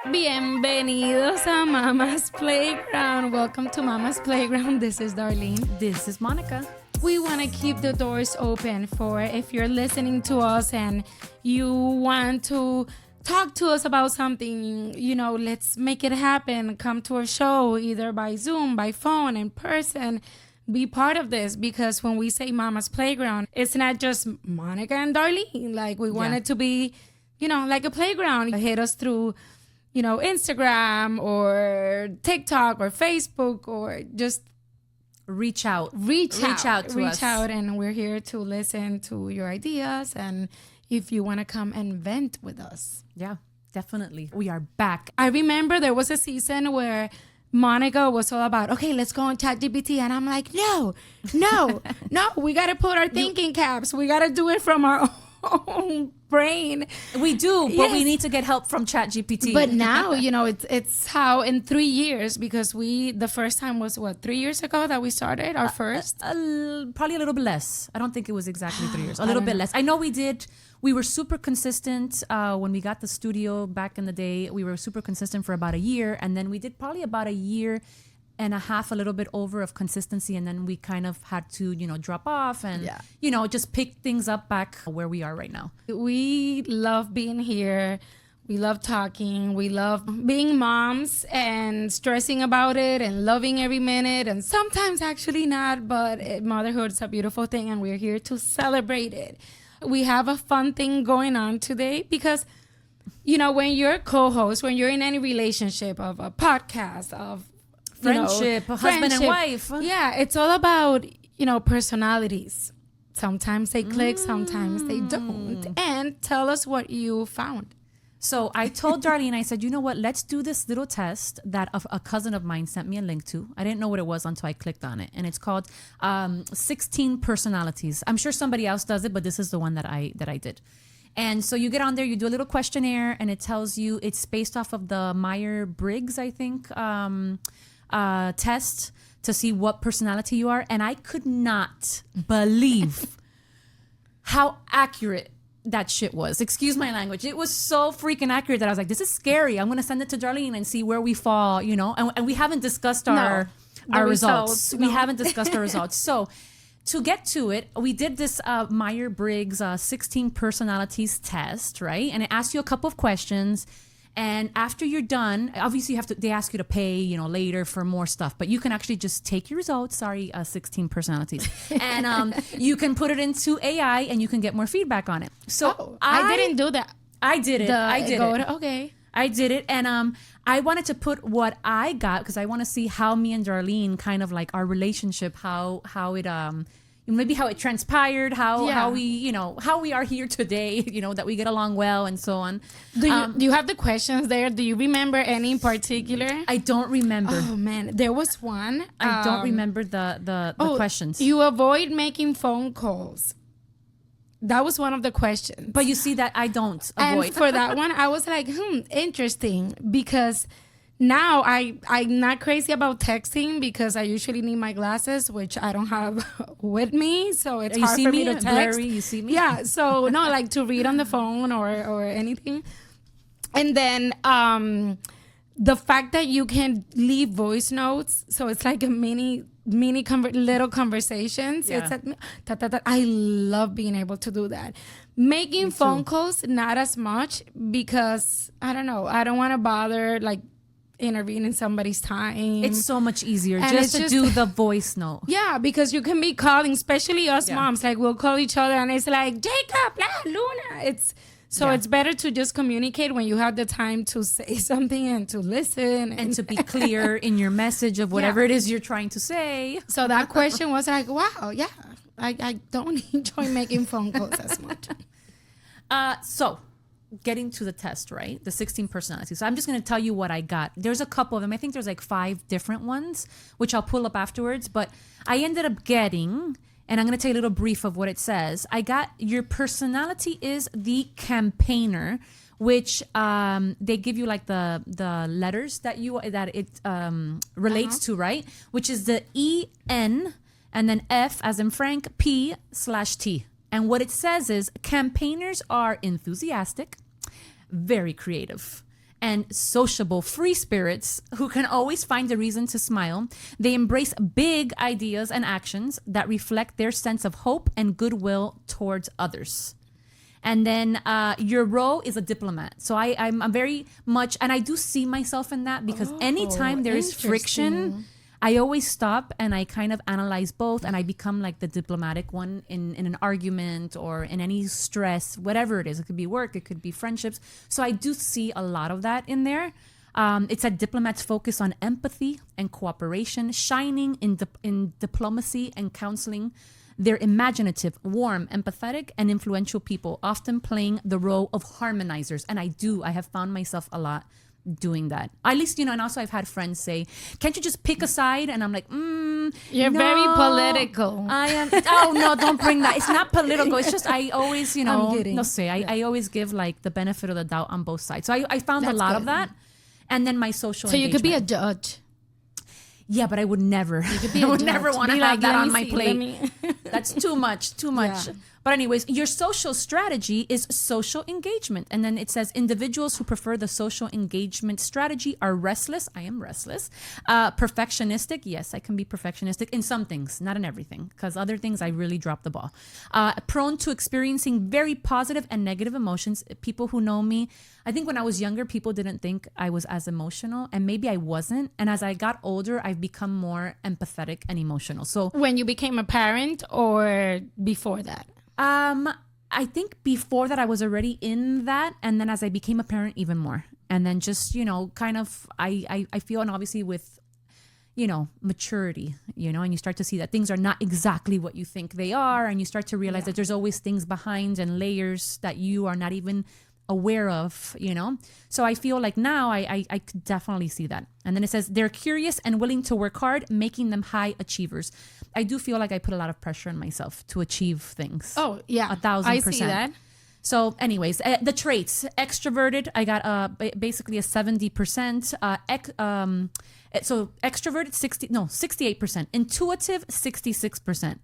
Bienvenidos a Mama's Playground. Welcome to Mama's Playground. This is Darlene. This is Monica. We want to keep the doors open for if you're listening to us and you want to talk to us about something, let's make it happen. Come to our show either by Zoom, by phone, in person. Be part of this, because when we say Mama's Playground, it's not just Monica and Darlene. Like, we want it to be, like a playground. Hit us through, Instagram or TikTok or Facebook, or just reach out to us, and we're here to listen to your ideas, and if you want to come and vent with us. Yeah, definitely. We are back. I remember there was a season where Monica was all about, okay, let's go on ChatGPT. And I'm like, no, we got to put our thinking caps. We got to do it from our own brain. We do, but we need to get help from ChatGPT. But now, it's how in 3 years, because the first time was 3 years ago that we started our first? Probably a little bit less. I don't think it was exactly 3 years. A little bit less. I know we were super consistent when we got the studio back in the day. We were super consistent for about a year. And then we did probably about a year and a half, a little bit over of consistency. And then we kind of had to, drop off and, just pick things up back where we are right now. We love being here. We love talking. We love being moms and stressing about it and loving every minute. And sometimes actually not, but motherhood is a beautiful thing, and we're here to celebrate it. We have a fun thing going on today because, when you're a co-host, when you're in any relationship of a podcast, of friendship, husband and wife. Yeah, it's all about, personalities. Sometimes they click, sometimes they don't. And tell us what you found. So I told Darlene, I said, you know what, let's do this little test that a cousin of mine sent me a link to. I didn't know what it was until I clicked on it. And it's called 16 Personalities. I'm sure somebody else does it, but this is the one that I did. And so you get on there, you do a little questionnaire, and it tells you it's based off of the Myers-Briggs, I think, test to see what personality you are. And I could not believe how accurate that shit was. Excuse my language. It was so freaking accurate that I was like, this is scary. I'm going to send it to Darlene and see where we fall, and we haven't discussed our results. We haven't discussed our results. So to get to it, we did this Myers-Briggs 16 personalities test, right? And it asks you a couple of questions. And after you're done, obviously they ask you to pay, later for more stuff, but you can actually just take your results. 16 personalities, and you can put it into AI and you can get more feedback on it. So I didn't do that. I did it. Okay. I did it. And I wanted to put what I got because I want to see how me and Darlene kind of like our relationship, how it maybe how it transpired, how we are here today, that we get along well and so on. Do you have the questions there? Do you remember any in particular? I don't remember. Oh man, there was one. I don't remember the questions. You avoid making phone calls. That was one of the questions. But you see that I don't avoid. And for that one, I was like, interesting, because now I'm not crazy about texting because I usually need my glasses, which I don't have with me. So it's hard for me to text. Blurry, you see me? Yeah. So no, like to read on the phone or anything. And then the fact that you can leave voice notes. So it's like a mini little conversations. Yeah. It's like, I love being able to do that. Making phone calls, not as much, because I don't know. I don't want to bother intervene in somebody's time. It's so much easier just to do the voice note. Yeah, because you can be calling, especially us moms. Like, we'll call each other and it's like, Jacob, Luna. It's better to just communicate when you have the time to say something and to listen. And to be clear in your message of whatever it is you're trying to say. So that question was like, wow, yeah, I don't enjoy making phone calls as much. So getting to the test, right? The 16 personalities. So I'm just going to tell you what I got. There's a couple of them. I think there's like 5 different ones, which I'll pull up afterwards. But I ended up getting, and I'm going to tell you a little brief of what it says. I got your personality is the campaigner, which they give you like the letters that it relates to, right? Which is the E-N and then F as in Frank, P/T. And what it says is campaigners are enthusiastic, very creative, and sociable free spirits who can always find a reason to smile. They embrace big ideas and actions that reflect their sense of hope and goodwill towards others. And then your role is a diplomat. So I'm very much, and I do see myself in that, because anytime there is friction, I always stop and I kind of analyze both, and I become like the diplomatic one in an argument or in any stress, whatever it is. It could be work, it could be friendships. So I do see a lot of that in there. It's a diplomat's focus on empathy and cooperation, shining in diplomacy and counseling. They're imaginative, warm, empathetic, and influential people, often playing the role of harmonizers. And I have found myself a lot doing that. At least, and also I've had friends say, can't you just pick a side? And I'm like, you're no, very political. I am. Oh, no, don't bring that. It's not political. It's just, I always, I'm kidding. no say, I always give like the benefit of the doubt on both sides. So I found a lot of that. And then my social So engagement. you could be a judge. Yeah, but I would never. I would never want to have that on my plate. That's too much. Yeah. But anyways, your social strategy is social engagement. And then it says individuals who prefer the social engagement strategy are restless. I am restless. Perfectionistic. Yes, I can be perfectionistic in some things, not in everything, because other things I really drop the ball. Prone to experiencing very positive and negative emotions. People who know me, I think when I was younger, people didn't think I was as emotional, and maybe I wasn't. And as I got older, I've become more empathetic and emotional. So when you became a parent or before that? I think before that I was already in that, and then as I became a parent, even more. And then just, kind of I feel, and obviously with maturity, and you start to see that things are not exactly what you think they are, and you start to realize that there's always things behind and layers that you are not even aware of, So I feel like now I could definitely see that. And then it says they're curious and willing to work hard, making them high achievers. I do feel like I put a lot of pressure on myself to achieve things. Oh, yeah. 1,000%. I see that. So anyways, the traits, extroverted, I got basically a 70%. So extroverted, 68%. Intuitive, 66%.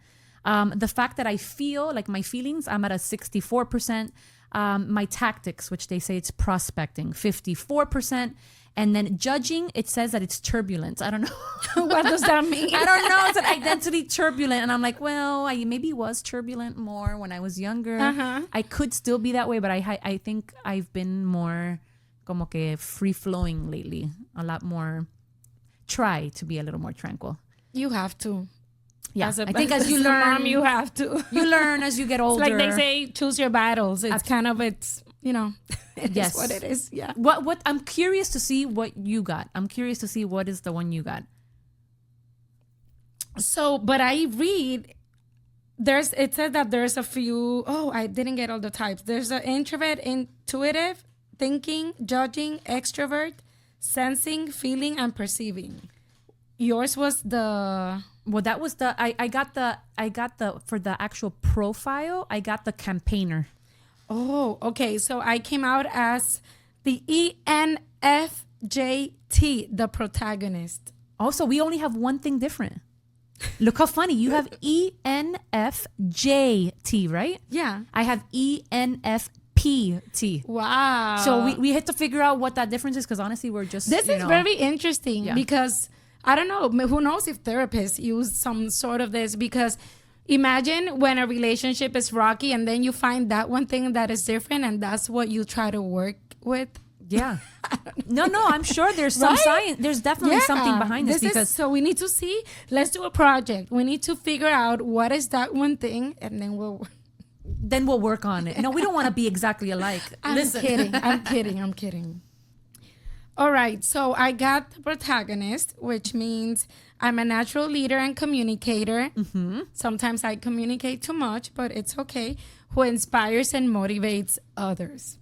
The fact that I feel like my feelings, I'm at a 64%. My tactics, which they say it's prospecting, 54%. And then judging, it says that it's turbulent. I don't know. What does that mean? I don't know. It's an identity turbulent. And I'm like, well, I maybe was turbulent more when I was younger. I could still be that way, but I think I've been more como que free-flowing lately. A lot more, try to be a little more tranquil. You have to. Yeah, I think as you learn, mom, you have to. You learn as you get older. It's like they say, choose your battles. It's kind of, it is what it is. Yeah. What I'm curious to see what you got. I'm curious to see what is the one you got. So, but I read, it said that there's a few, I didn't get all the types. There's an introvert, intuitive, thinking, judging, extrovert, sensing, feeling, and perceiving. Yours was the... Well, that was I got the for the actual profile, I got the campaigner. Oh, okay. So I came out as the ENFJT, the protagonist. Oh, so we only have one thing different. Look how funny. You have ENFJT, right? Yeah. I have ENFPT. Wow. So we had to figure out what that difference is, because honestly, we're just... This is very interesting because... I don't know. Who knows if therapists use some sort of this? Because imagine when a relationship is rocky and then you find that one thing that is different and that's what you try to work with. Yeah. No, I'm sure there's some science. There's definitely something behind this because... So we need to see, let's do a project. We need to figure out what is that one thing and then we'll work on it. No, we don't want to be exactly alike. I'm kidding. All right, so I got the protagonist, which means I'm a natural leader and communicator. Mm-hmm. Sometimes I communicate too much, but it's okay. Who inspires and motivates others.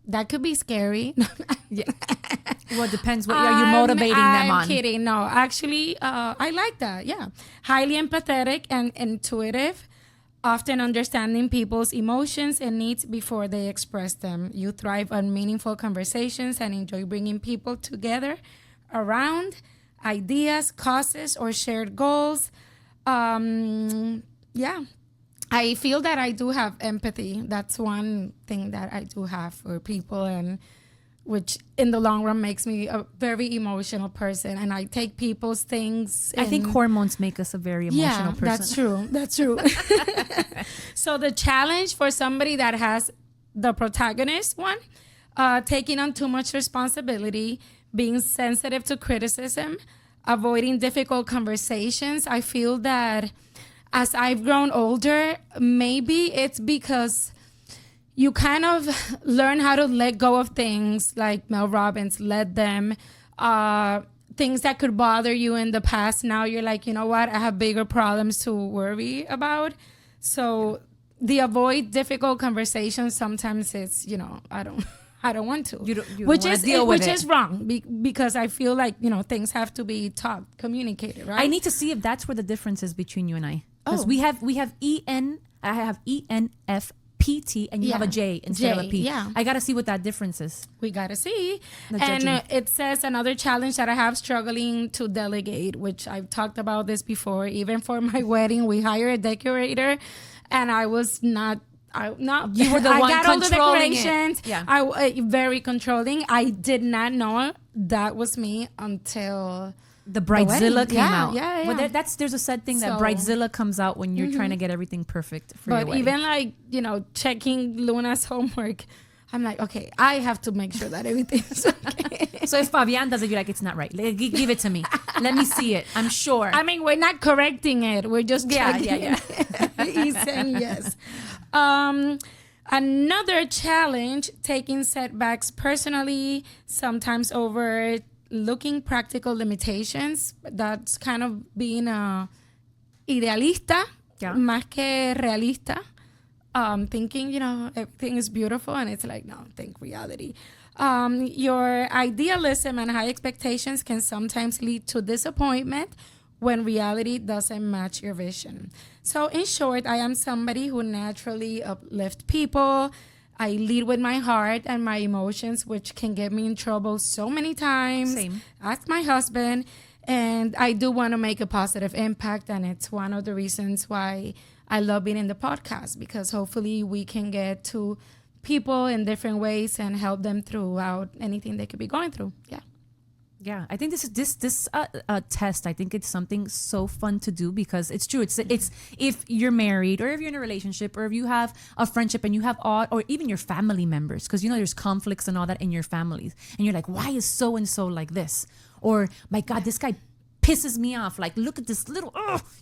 That could be scary. Yeah. Well, it depends what are you motivating them on. I'm kidding. No, actually, I like that. Yeah. Highly empathetic and intuitive. Often understanding people's emotions and needs before they express them. You thrive on meaningful conversations and enjoy bringing people together around ideas, causes, or shared goals. Yeah. I feel that I do have empathy. That's one thing that I do have for people. And which in the long run makes me a very emotional person. And I take people's things. I think hormones make us a very emotional person. That's true. That's true. So the challenge for somebody that has the protagonist one, taking on too much responsibility, being sensitive to criticism, avoiding difficult conversations. I feel that as I've grown older, maybe it's because you kind of learn how to let go of things, like Mel Robbins, let them. Things that could bother you in the past, now you're like, you know what, I have bigger problems to worry about. So the avoid difficult conversations, sometimes it's, you know, I don't want to. You don't which is wrong because I feel like, you know, things have to be talked, communicated, right? I need to see if that's where the difference is between you and I. Because we have I have ENFPT and you have a J instead of a P. Yeah. I got to see what that difference is. We got to see. No and judging. It says another challenge that I have, struggling to delegate, which I've talked about this before. Even for my wedding, we hired a decorator and I was not. You were the one got all the controlling decorations. it. Yeah. I very controlling. I did not know that was me until the Bridezilla came out. Yeah. Well, there's a sad thing that Bridezilla comes out when you're trying to get everything perfect for your But wedding. even like, you know, checking Luna's homework, I'm like, okay, I have to make sure that everything's okay. So if Fabian does it, you're like, it's not right. Give it to me. Let me see it. I'm sure. I mean, we're not correcting it. We're just checking. Yeah. He's saying yes. Another challenge, taking setbacks personally, sometimes overlooking practical limitations. That's kind of being a idealista, más que realista. Thinking, you know, everything is beautiful, and it's like, no, think reality. Your idealism and high expectations can sometimes lead to disappointment when reality doesn't match your vision. So in short, I am somebody who naturally uplifts people. I lead with my heart and my emotions, which can get me in trouble so many times. Same. Ask my husband. And I do want to make a positive impact, and it's one of the reasons why I love being in the podcast, because hopefully we can get to people in different ways and help them throughout anything they could be going through. Yeah, I think this test, I think it's something so fun to do, because it's true. It's if you're married, or if you're in a relationship, or if you have a friendship and you have or even your family members, because you know there's conflicts and all that in your families, and you're like, why is so and so like this? Or my God, this guy pisses me off. Like, look at this little,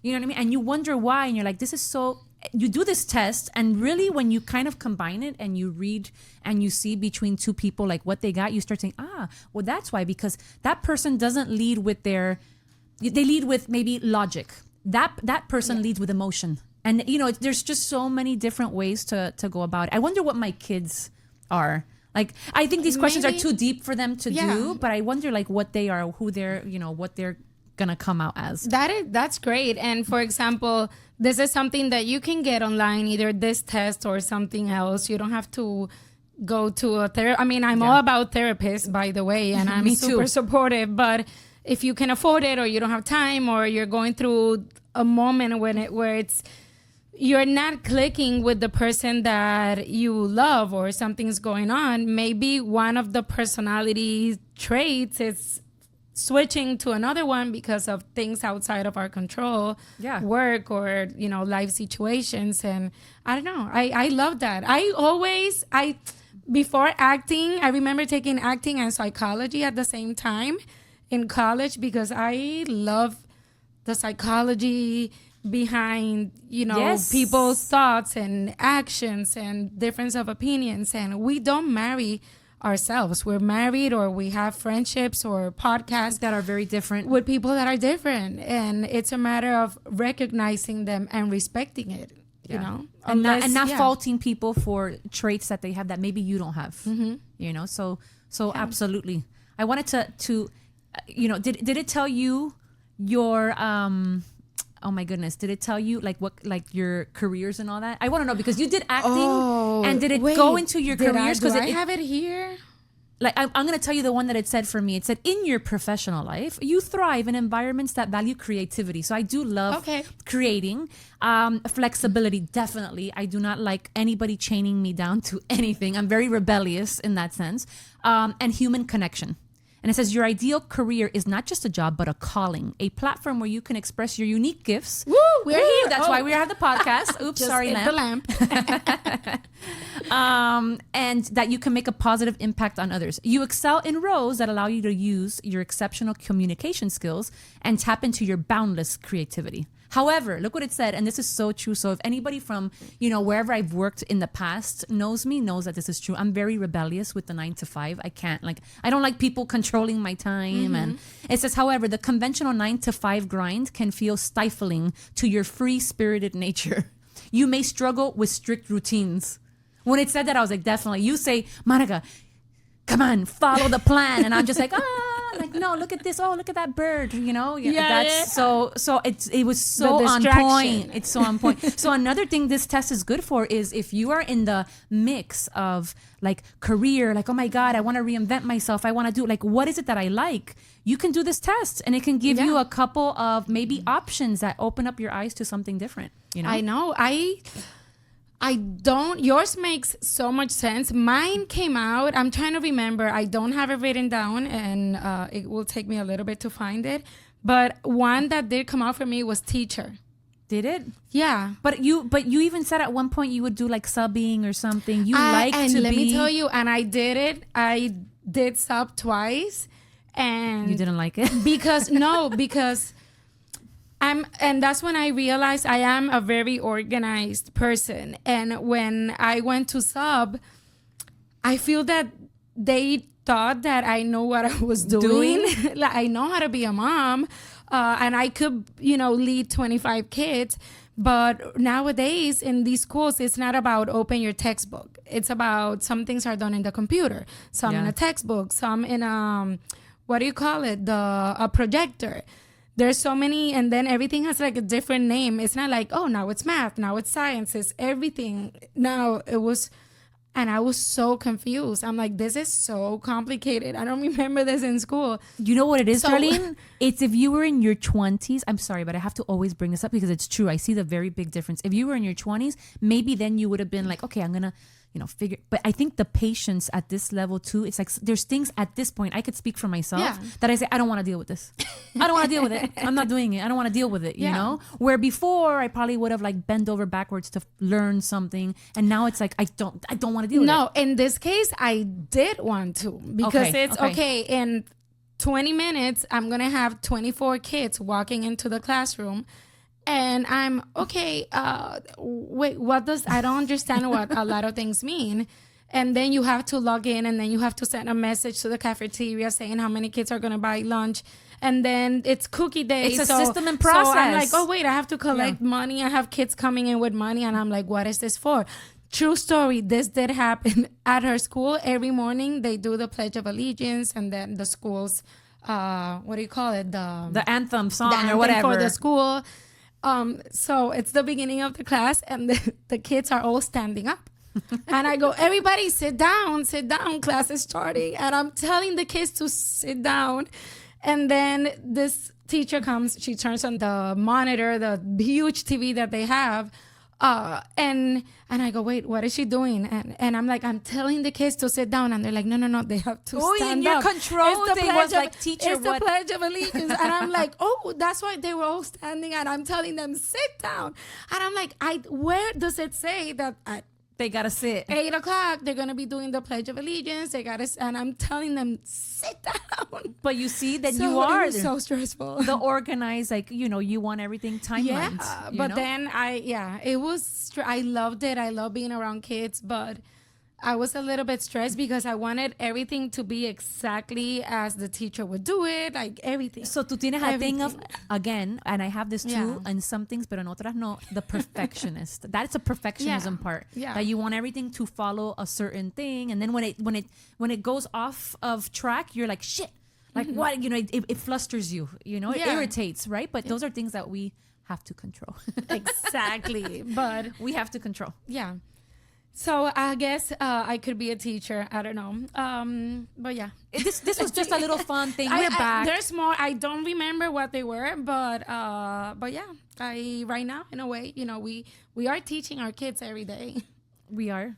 you know what I mean? And you wonder why, and you're like, this is so. You do this test, and really when you kind of combine it and you read and you see between two people like what they got, you start saying, well, that's why, because that person doesn't lead with they lead with maybe logic. That person leads with emotion. And you know, there's just so many different ways to go about it. I wonder what my kids are. Like, I think these questions are too deep for them to do, but I wonder like what they are, who they're, you know, what they're gonna come out as. That's great. And for example, this is something that you can get online, either this test or something else. You don't have to go to a therapist. I mean, I'm all about therapists, by the way, and I'm super supportive. But if you can afford it, or you don't have time, or you're going through a moment where it's you're not clicking with the person that you love, or something's going on, maybe one of the personality traits is switching to another one because of things outside of our control, work, or, you know, life situations. And I don't know, I love that. Before acting, I remember taking acting and psychology at the same time in college, because I love the psychology behind, you know, people's thoughts and actions and difference of opinions. And we don't marry ourselves. We're married, or we have friendships or podcasts that are very different with people that are different. And it's a matter of recognizing them and respecting it, you know, and not faulting people for traits that they have that maybe you don't have, you know? So absolutely. I wanted to, you know, did it tell you your, oh my goodness, did it tell you like what, like your careers and all that? I want to know, because you did acting, and did it go into your careers? Because I have it here. like I'm going to tell you the one that it said for me. It said, in your professional life, you thrive in environments that value creativity. So I do love creating. Flexibility, definitely. I do not like anybody chaining me down to anything. I'm very rebellious in that sense. And human connection. And it says, your ideal career is not just a job, but a calling, a platform where you can express your unique gifts. Woo, we're here. That's why we have the podcast. Oops, Just sorry, hit lamp. the lamp. And that you can make a positive impact on others. You excel in roles that allow you to use your exceptional communication skills and tap into your boundless creativity. However, look what it said, and this is so true. So if anybody from, wherever I've worked in the past knows that this is true. I'm very rebellious with the 9 to 5. I don't like people controlling my time. And it says, however, the conventional 9 to 5 grind can feel stifling to your free-spirited nature. You may struggle with strict routines. When it said that, I was like, definitely. You say, Monica, come on, follow the plan. And I'm just like, no, look at this. Oh, look at that bird. So it was so on point. It's so on point. So another thing this test is good for is if you are in the mix of like career, like, oh my God, I want to reinvent myself. I want to do like, what is it that I like? You can do this test and it can give you a couple of maybe options that open up your eyes to something different. I know. I don't. Yours makes so much sense. Mine came out. I'm trying to remember. I don't have it written down, and it will take me a little bit to find it. But one that did come out for me was teacher. Did it? Yeah. But you even said at one point you would do like subbing or something. Let me tell you, and I did it. I did sub twice, and you didn't like it because and that's when I realized I am a very organized person. And when I went to sub, I feel that they thought that I know what I was doing. Like, I know how to be a mom, and I could, lead 25 kids. But nowadays in these schools, it's not about open your textbook. It's about some things are done in the computer, some in a textbook, some in a projector. There's so many, and then everything has like a different name. It's not like, oh, now it's math, now it's science, it's everything. Now it was, and I was so confused. I'm like, this is so complicated. I don't remember this in school. You know what it is, Darlene? It's if you were in your 20s, I'm sorry, but I have to always bring this up because it's true. I see the very big difference. If you were in your 20s, maybe then you would have been like, okay, I'm going to, figure. But I think the patience at this level too, it's like there's things at this point, I could speak for myself that I say, I don't want to deal with this. I don't want to deal with it. I'm not doing it. I don't want to deal with it, you know? Where before I probably would have like bent over backwards to learn something. And now it's like, I don't want to deal with it. No, in this case, I did want to because it's okay. In 20 minutes, I'm going to have 24 kids walking into the classroom. And I'm okay. Wait, I don't understand what a lot of things mean. And then you have to log in, and then you have to send a message to the cafeteria saying how many kids are going to buy lunch. And then it's cookie day. It's a system and process. So I'm like, oh wait, I have to collect money. I have kids coming in with money, and I'm like, what is this for? True story. This did happen at her school. Every morning they do the Pledge of Allegiance, and then the school's what do you call it? The anthem song or whatever for the school. So it's the beginning of the class, and the kids are all standing up. And I go, everybody sit down, class is starting. And I'm telling the kids to sit down. And then this teacher comes, she turns on the monitor, the huge TV that they have. And I go, wait, what is she doing? And I'm like, I'm telling the kids to sit down. And they're like, no, they have to stand up. And your control thing was like, teacher, it's the Pledge of Allegiance. And I'm like, oh, that's why they were all standing. And I'm telling them, sit down. And I'm like, where does it say that they gotta sit? 8:00, they're gonna be doing the Pledge of Allegiance. And I'm telling them, sit down. But you see that you are it was so stressful. The organized, like, you want everything timelines. Yeah, but then it was. I loved it. I love being around kids, but I was a little bit stressed because I wanted everything to be exactly as the teacher would do it, like everything. So tú tienes a thing of, again, and I have this too, and some things, pero en otras no, the perfectionist. That's a perfectionism part. Yeah. That you want everything to follow a certain thing, and then when it goes off of track, you're like, shit. Like what? It flusters you. It irritates, right? But those are things that we have to control. Exactly. But we have to control. Yeah. So I guess I could be a teacher. I don't know. But yeah. This was just a little fun thing. We're back. There's more. I don't remember what they were, but yeah. I right now, in a way, we are teaching our kids every day. We are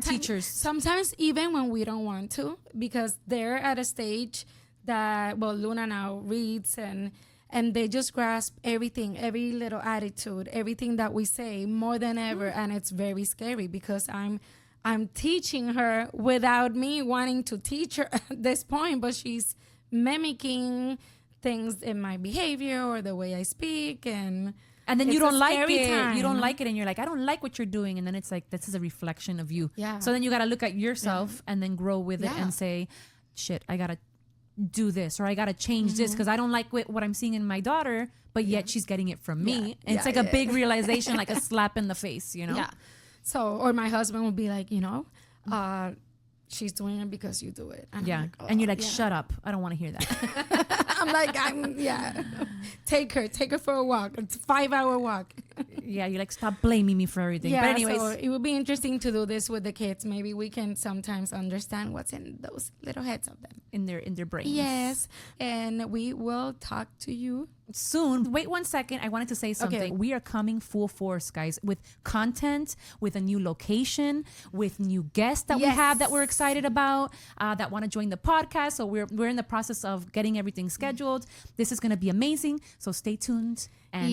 teachers. Sometimes even when we don't want to, because they're at a stage that Luna now reads and they just grasp everything, every little attitude, everything that we say more than ever, and it's very scary because I'm teaching her without me wanting to teach her at this point, but she's mimicking things in my behavior or the way I speak, and then you don't like it. Time. You don't like it, and you're like, I don't like what you're doing, and then it's like, this is a reflection of you. Yeah. So then you got to look at yourself and then grow with it and say, shit, I gotta do this, or I gotta change this because I don't like what I'm seeing in my daughter, but yet she's getting it from me. And it's like a big realization, like a slap in the face, Yeah. So, or my husband would be like, she's doing it because you do it. And yeah. like, and you're like, shut up. I don't want to hear that. I'm like, take her for a walk. It's a 5-hour walk. Yeah, you're like, stop blaming me for everything. Yeah, but anyways, so it would be interesting to do this with the kids. Maybe we can sometimes understand what's in those little heads of them. In their brains. Yes. And we will talk to you soon. Wait 1 second. I wanted to say something. Okay. We are coming full force, guys, with content, with a new location, with new guests that we have that we're excited about, that want to join the podcast. So we're in the process of getting everything scheduled. This is going to be amazing. So stay tuned. And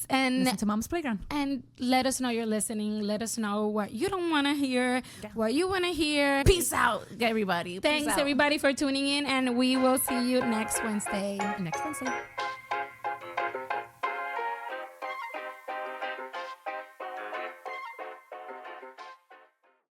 and listen to Mom's Playground. And let us know you're listening. Let us know what you don't want to hear, what you want to hear. Peace out, everybody. Thanks, everybody, for tuning in. And we will see you next Wednesday. Next Wednesday.